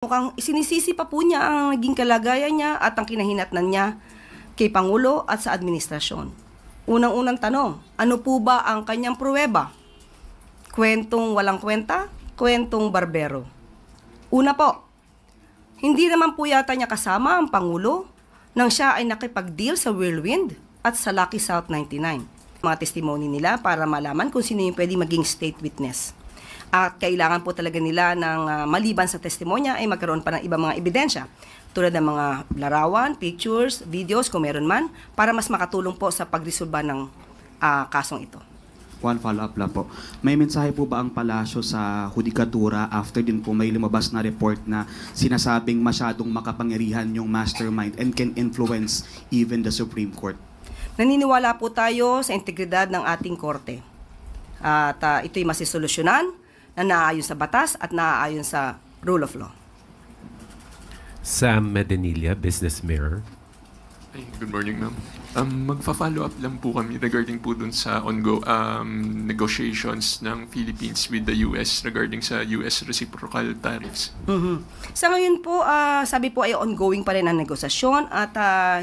Mukhang isinisisi pa po niya ang naging kalagayan niya at ang kinahinatnan niya kay Pangulo at sa administrasyon. Unang-unang tanong, ano po ba ang kanyang pruweba? Kwentong walang kwenta, kwentong barbero. Una po, hindi naman po yata niya kasama ang Pangulo nang siya ay nakipag-deal sa Whirlwind at sa Lucky South 99. Mga testimony nila para malaman kung sino yung pwede maging state witness. At kailangan po talaga nila ng maliban sa testimonya ay magkaroon pa ng ibang mga ebidensya tulad ng mga larawan, pictures, videos kung meron man para mas makatulong po sa pagresolba ng kasong ito. One follow-up lang po. May mensahe po ba ang palasyo sa hudikatura after din po may lumabas na report na sinasabing masyadong makapangyarihan yung mastermind and can influence even the Supreme Court? Naniniwala po tayo sa integridad ng ating korte. At ito'y masisolusyonan na naaayon sa batas at naaayon sa rule of law. Sam Medenilla, Business Mirror. Ay, good morning, ma'am. Magfa-follow up lang po kami regarding po dun sa negotiations ng Philippines with the US regarding sa US reciprocal tariffs. Sa ngayon po, sabi po ay ongoing pa rin ang negosasyon at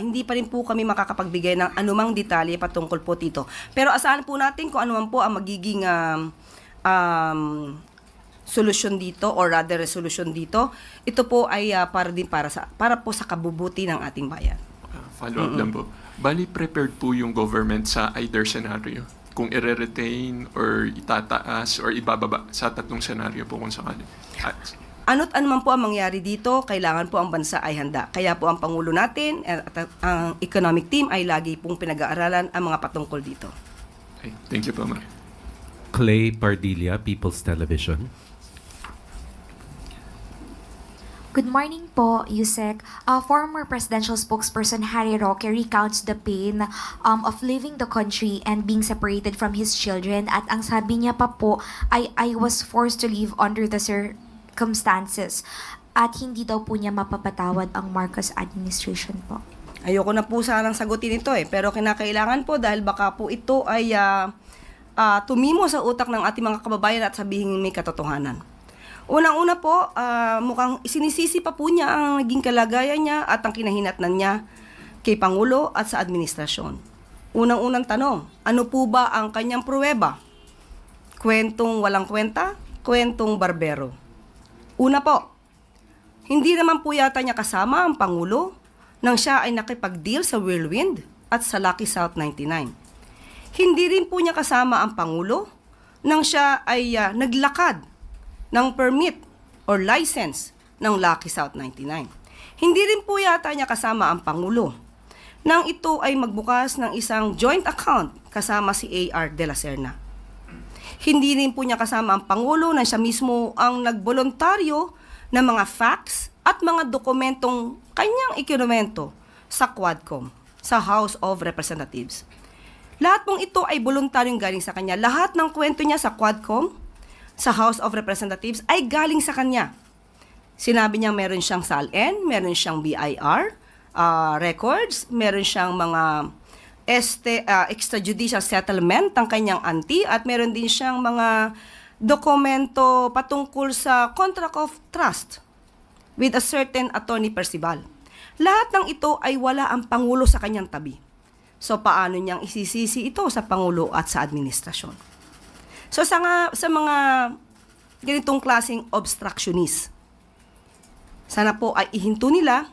hindi pa rin po kami makakapagbigay ng anumang detalye patungkol po dito. Pero asahan po natin kung anuman po ang magiging solusyon dito or rather resolution dito. Ito po ay para po sa kabubuti ng ating bayan. Follow up lang po. Bali, prepared po yung government sa either scenario? Kung i-retain or itataas or ibababa sa tatlong scenario po kung sakali? Ano't anuman po ang mangyari dito, kailangan po ang bansa ay handa. Kaya po ang Pangulo natin at ang economic team ay lagi pong pinag-aaralan ang mga patungkol dito. Okay, thank you po, ma'am. Clay Pardilla, People's Television. Good morning po, Yusek. Former presidential spokesperson Harry Roque recounts the pain of leaving the country and being separated from his children. At ang sabi niya pa po ay, I was forced to leave under the circumstances. At hindi daw po niya mapapatawad ang Marcos administration po. Ayoko na po sanang sagutin ito pero kinakailangan po dahil baka po ito ay tumimo sa utak ng ating mga kababayan at sabihin may katotohanan. Unang-una po, mukhang isinisisi pa po niya ang naging kalagayan niya at ang kinahinatnan niya kay Pangulo at sa administrasyon. Unang-unang tanong, ano po ba ang kanyang pruweba? Kwentong walang kwenta, kwentong barbero. Una po, hindi naman po yata niya kasama ang Pangulo nang siya ay nakipag-deal sa Whirlwind at sa Lucky South 99. Hindi rin po niya kasama ang Pangulo nang siya ay naglakad ng permit or license ng Lucky South 99. Hindi rin po yata niya kasama ang Pangulo nang ito ay magbukas ng isang joint account kasama si A.R. de la Serna. Hindi rin po niya kasama ang Pangulo nang siya mismo ang nagboluntaryo ng mga facts at mga dokumentong kanyang ikinomento sa Quadcom, sa House of Representatives. Lahat pong ito ay voluntaryong galing sa kanya. Lahat ng kwento niya sa Quadcom, sa House of Representatives ay galing sa kanya. Sinabi niya meron siyang SALN, meron siyang BIR records, meron siyang mga extrajudicial settlement ng kanyang auntie at meron din siyang mga dokumento patungkol sa contract of trust with a certain attorney Percival. Lahat ng ito ay wala ang Pangulo sa kanyang tabi. So paano niyang isisisi ito sa Pangulo at sa administrasyon? So sa mga ganitong klaseng obstructionist, sana po ay ihinto nila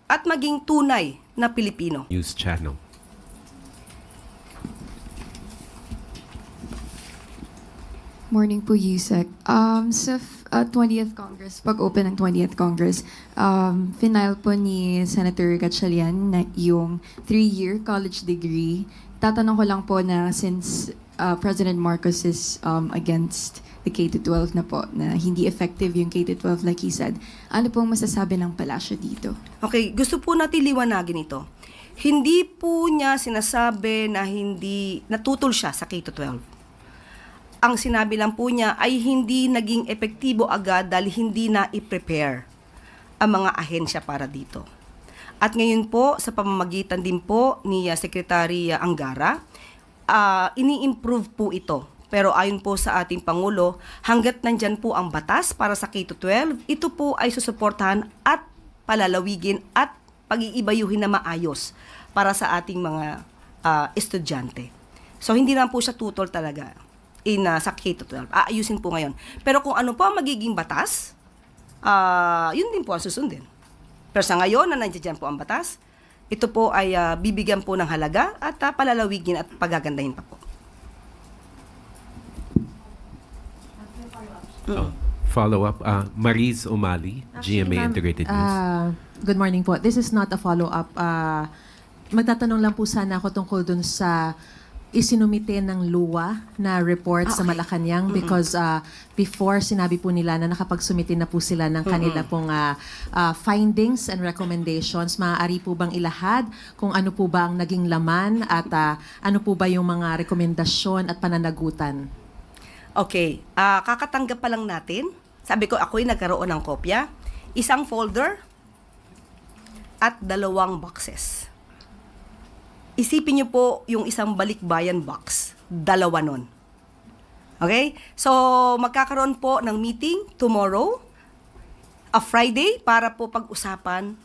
at maging tunay na Pilipino. News Channel. Morning po, Yusek. Sa 20th Congress, pag-open ng 20th Congress, final po ni Senator Gatchalian na yung 3-year college degree. Tatanong ko lang po na since President Marcos is against the K-12 na po, na hindi effective yung K-12 like he said, ano pong masasabi ng palasyo dito? Okay, gusto po natin liwanagin ito. Hindi po niya sinasabi na hindi natutol siya sa K-12. Ang sinabi lang po niya ay hindi naging epektibo agad dahil hindi na i-prepare ang mga ahensya para dito. At ngayon po, sa pamamagitan din po ni Secretary Angara, ini-improve po ito Pero ayon po sa ating Pangulo, hanggat nandyan po ang batas para sa K-12, ito po ay susuportahan at palalawigin at pag-iibayuhin na maayos para sa ating mga estudyante. So hindi na po siya tutol talaga sa K-12. Aayusin po ngayon. Pero kung ano po ang magiging batas, yun din po ang susundin. Pero sa ngayon na nandiyan po ang batas, ito po ay bibigyan po ng halaga at palalawigin at pagagandahin pa po. Follow-up, Mariz Umali, GMA Ma'am, Integrated News. Good morning po. This is not a follow-up. Magtatanong lang po sana ako tungkol dun sa isinumite ng luwa na report sa Malacanang because before sinabi po nila na nakapagsumite na po sila ng kanila pong findings and recommendations. Maaari po bang ilahad kung ano po ba ang naging laman at ano po ba yung mga rekomendasyon at pananagutan? Okay, kakatanggap pa lang natin. Sabi ko, ako'y nagkaroon ng kopya. Isang folder at 2 boxes. Isipin niyo po yung isang balikbayan box. 2 nun. Okay? So, magkakaroon po ng meeting tomorrow, a Friday, para po pag-usapan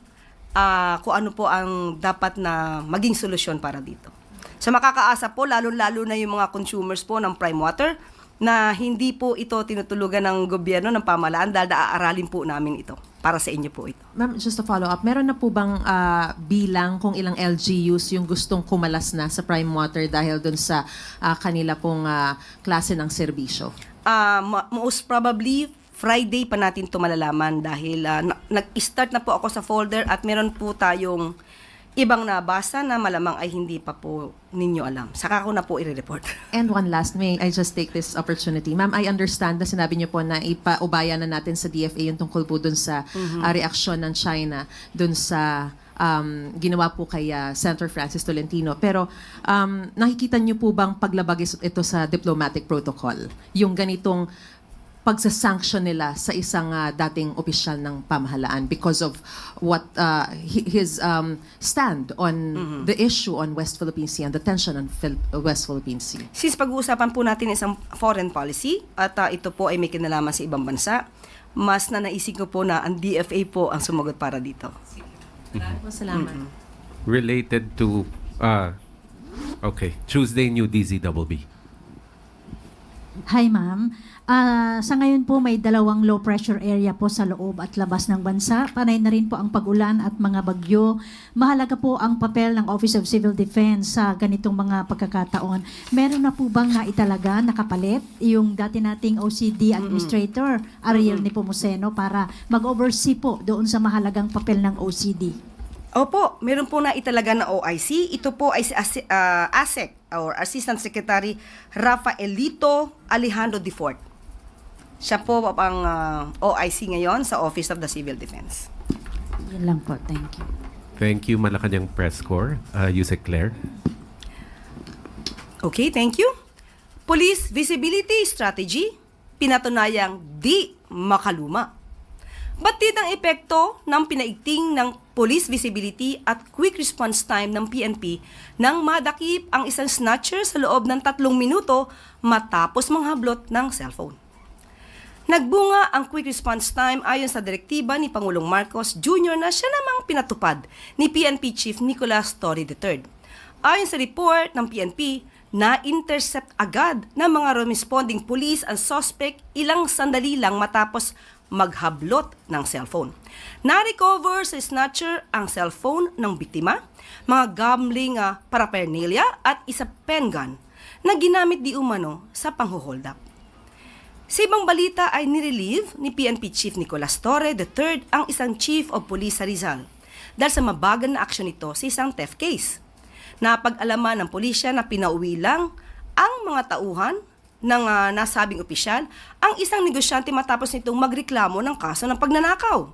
kung ano po ang dapat na maging solusyon para dito. So, makakaasa po, lalo-lalo na yung mga consumers po ng prime water, na hindi po ito tinutulugan ng gobyerno, ng pamahalaan, dahil aaralin po namin ito. Para sa inyo po ito. Ma'am, just a follow-up. Meron na po bang bilang kung ilang LGUs yung gustong kumalas na sa Prime Water dahil dun sa kanila pong klase ng serbisyo? Most probably, Friday pa natin ito malalaman dahil nag-start na po ako sa folder at meron po tayong ibang nabasa na malamang ay hindi pa po ninyo alam. Saka ko na po i-report. And one last, may I just take this opportunity? Ma'am, I understand na sinabi niyo po na ipaubaya na natin sa DFA yung tungkol po dun sa reaksyon ng China dun sa ginawa po kay Senator Francis Tolentino. Pero nakikita niyo po bang paglabag ito sa diplomatic protocol? Yung ganitong pagsasanction nila sa isang dating opisyal ng pamahalaan because of what his stand on the issue on West Philippine Sea and the tension on West Philippine Sea. Since pag-uusapan po natin isang foreign policy at ito po ay may kinalaman sa ibang bansa, mas naisip ko po na ang DFA po ang sumagot para dito. Salamat. Related to, Tuesday New DZBB. Hi ma'am. Sa ngayon po may 2 low pressure area po sa loob at labas ng bansa. Panay na rin po ang pag-ulan at mga bagyo. Mahalaga po ang papel ng Office of Civil Defense sa ganitong mga pagkakataon. Meron na po bang naitalaga, nakapalit, yung dati nating OCD Administrator, Ariel Nepomuceno, para mag-oversee po doon sa mahalagang papel ng OCD? Opo, meron po na italaga na OIC. Ito po ay si ASEC or Assistant Secretary Rafaelito Alejandro Defort. Siya po ang OIC ngayon sa Office of the Civil Defense. Yan lang po. Thank you. Thank you, Malacanang Press Corps. Yusek Claire. Okay, thank you. Police Visibility Strategy, pinatunayang di makaluma. Batid ang epekto ng pinaigting ng police visibility at quick response time ng PNP nang madakip ang isang snatcher sa loob ng 3 minuto matapos manghablot ng cellphone. Nagbunga ang quick response time ayon sa direktiba ni Pangulong Marcos Jr. na siya namang pinatupad ni PNP Chief Nicolas Torre III. Ayon sa report ng PNP, na-intercept agad ng mga responding police ang suspect ilang sandali lang matapos maghablot ng cellphone. Na-recover sa snatcher ang cellphone ng biktima, mga gambling paraphernalia at isa pen gun na ginamit di umano sa panghuhold up. Sa ibang balita ay nirelieve ni PNP Chief Nicolas Torre III ang isang Chief of Police sa Rizal dahil sa mabagal na aksyon nito sa isang theft case. Napag-alaman ng pulisya na pinauwi lang ang mga tauhan ng nasabing opisyal ang isang negosyante matapos nitong magreklamo ng kaso ng pagnanakaw.